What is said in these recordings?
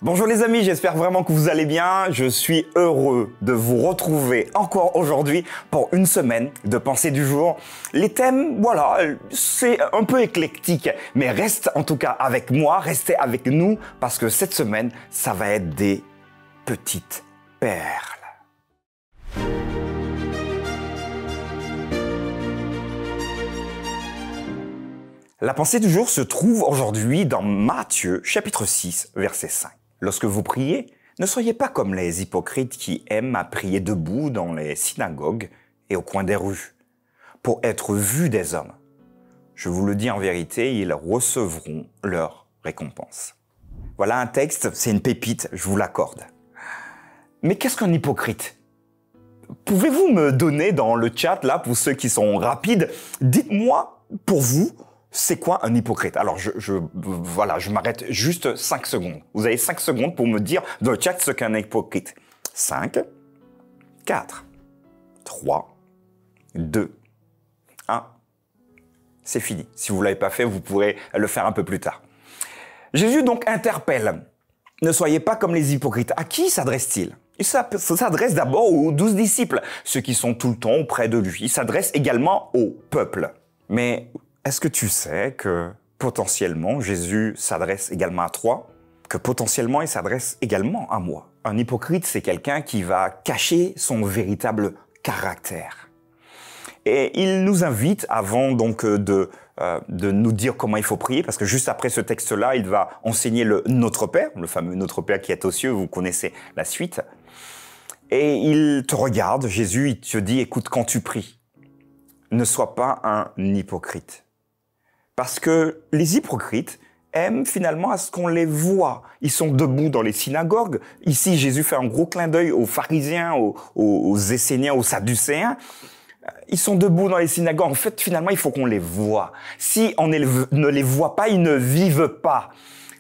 Bonjour les amis, j'espère vraiment que vous allez bien. Je suis heureux de vous retrouver encore aujourd'hui pour une semaine de pensée du jour. Les thèmes, voilà, c'est un peu éclectique, mais reste en tout cas avec moi, restez avec nous parce que cette semaine, ça va être des petites perles. La pensée du jour se trouve aujourd'hui dans Matthieu chapitre 6, verset 5. Lorsque vous priez, ne soyez pas comme les hypocrites qui aiment à prier debout dans les synagogues et au coin des rues, pour être vus des hommes. Je vous le dis en vérité, ils recevront leur récompense. Voilà un texte, c'est une pépite, je vous l'accorde. Mais qu'est-ce qu'un hypocrite ? Pouvez-vous me donner dans le chat, là, pour ceux qui sont rapides, dites-moi, pour vous, c'est quoi un hypocrite? Alors, je m'arrête juste 5 secondes. Vous avez 5 secondes pour me dire dans le chat ce qu'est un hypocrite. 5, 4, 3, 2, 1. C'est fini. Si vous ne l'avez pas fait, vous pourrez le faire un peu plus tard. Jésus donc interpelle. Ne soyez pas comme les hypocrites. À qui s'adresse-t-il? Il s'adresse d'abord aux 12 disciples, ceux qui sont tout le temps auprès de lui. Il s'adresse également au peuple. Mais est-ce que tu sais que potentiellement Jésus s'adresse également à toi? Que potentiellement il s'adresse également à moi? Un hypocrite, c'est quelqu'un qui va cacher son véritable caractère. Et il nous invite, avant donc de nous dire comment il faut prier, parce que juste après ce texte-là, il va enseigner le Notre Père, le fameux Notre Père qui est aux cieux, vous connaissez la suite. Et il te regarde, Jésus, il te dit, écoute, quand tu pries, ne sois pas un hypocrite. Parce que les hypocrites aiment finalement à ce qu'on les voit. Ils sont debout dans les synagogues. Ici, Jésus fait un gros clin d'œil aux pharisiens, aux Esséniens, aux Sadducéens. Ils sont debout dans les synagogues. En fait, finalement, il faut qu'on les voit. Si on ne les voit pas, ils ne vivent pas.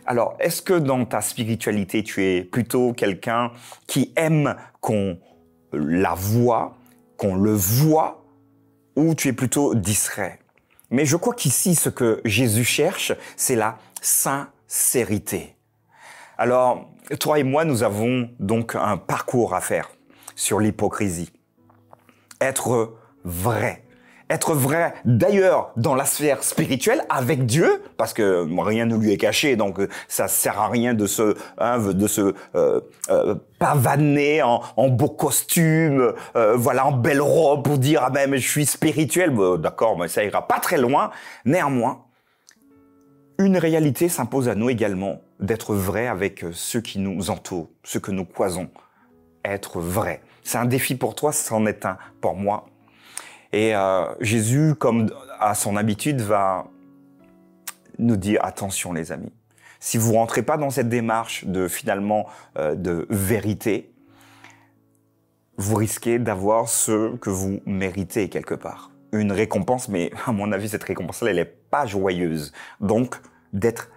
Alors, est-ce que dans ta spiritualité, tu es plutôt quelqu'un qui aime qu'on la voit, qu'on le voit, ou tu es plutôt discret? Mais je crois qu'ici, ce que Jésus cherche, c'est la sincérité. Alors, toi et moi, nous avons donc un parcours à faire sur l'hypocrisie. Être vrai. Être vrai, d'ailleurs, dans la sphère spirituelle, avec Dieu, parce que rien ne lui est caché, donc ça sert à rien de se pavaner en beau costume, en belle robe pour dire « Ah ben, mais je suis spirituel ». D'accord, mais ça ira pas très loin. Néanmoins, une réalité s'impose à nous également d'être vrai avec ceux qui nous entourent, ceux que nous croisons. Être vrai. C'est un défi pour toi, c'en est un pour moi. Et Jésus, comme à son habitude, va nous dire « Attention les amis, si vous rentrez pas dans cette démarche de de vérité, vous risquez d'avoir ce que vous méritez quelque part. Une récompense, mais à mon avis, cette récompense-là, elle n'est pas joyeuse. Donc, d'être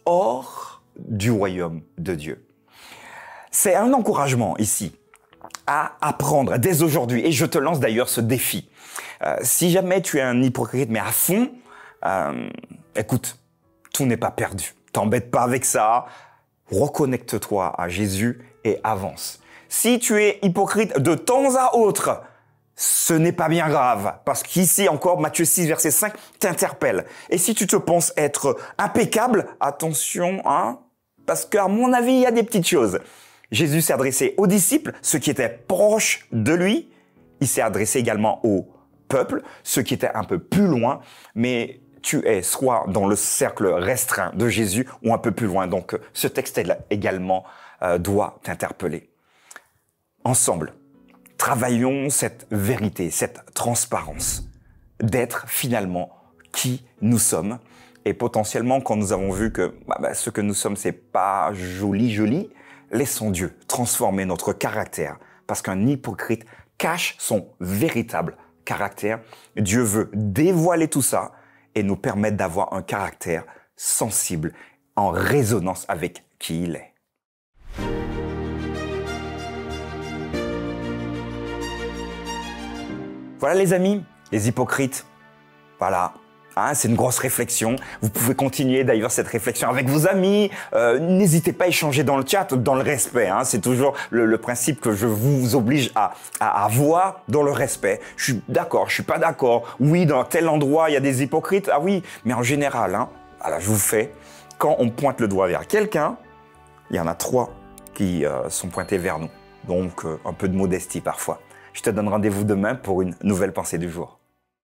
hors du royaume de Dieu. C'est un encouragement ici à apprendre dès aujourd'hui. Et je te lance d'ailleurs ce défi. Si jamais tu es un hypocrite, mais à fond, écoute, tout n'est pas perdu. T'embête pas avec ça. Reconnecte-toi à Jésus et avance. Si tu es hypocrite de temps à autre, ce n'est pas bien grave. Parce qu'ici encore, Matthieu 6, verset 5, t'interpelle. Et si tu te penses être impeccable, attention, hein, parce qu'à mon avis, il y a des petites choses. Jésus s'est adressé aux disciples, ceux qui étaient proches de lui. Il s'est adressé également au peuple, ceux qui étaient un peu plus loin. Mais tu es soit dans le cercle restreint de Jésus ou un peu plus loin. Donc, ce texte également doit t'interpeller. Ensemble, travaillons cette vérité, cette transparence d'être finalement qui nous sommes. Et potentiellement, quand nous avons vu que ce que nous sommes, c'est pas joli, laissons Dieu transformer notre caractère, parce qu'un hypocrite cache son véritable caractère. Dieu veut dévoiler tout ça et nous permettre d'avoir un caractère sensible, en résonance avec qui il est. Voilà les amis, les hypocrites, voilà, Hein, c'est une grosse réflexion. Vous pouvez continuer d'ailleurs cette réflexion avec vos amis. N'hésitez pas à échanger dans le chat, dans le respect. Hein. C'est toujours le principe que je vous oblige à avoir dans le respect. Je suis d'accord, je suis pas d'accord. Oui, dans tel endroit, il y a des hypocrites. Ah oui, mais en général, hein, voilà, je vous fais, quand on pointe le doigt vers quelqu'un, il y en a 3 qui sont pointés vers nous. Donc, un peu de modestie parfois. Je te donne rendez-vous demain pour une nouvelle pensée du jour.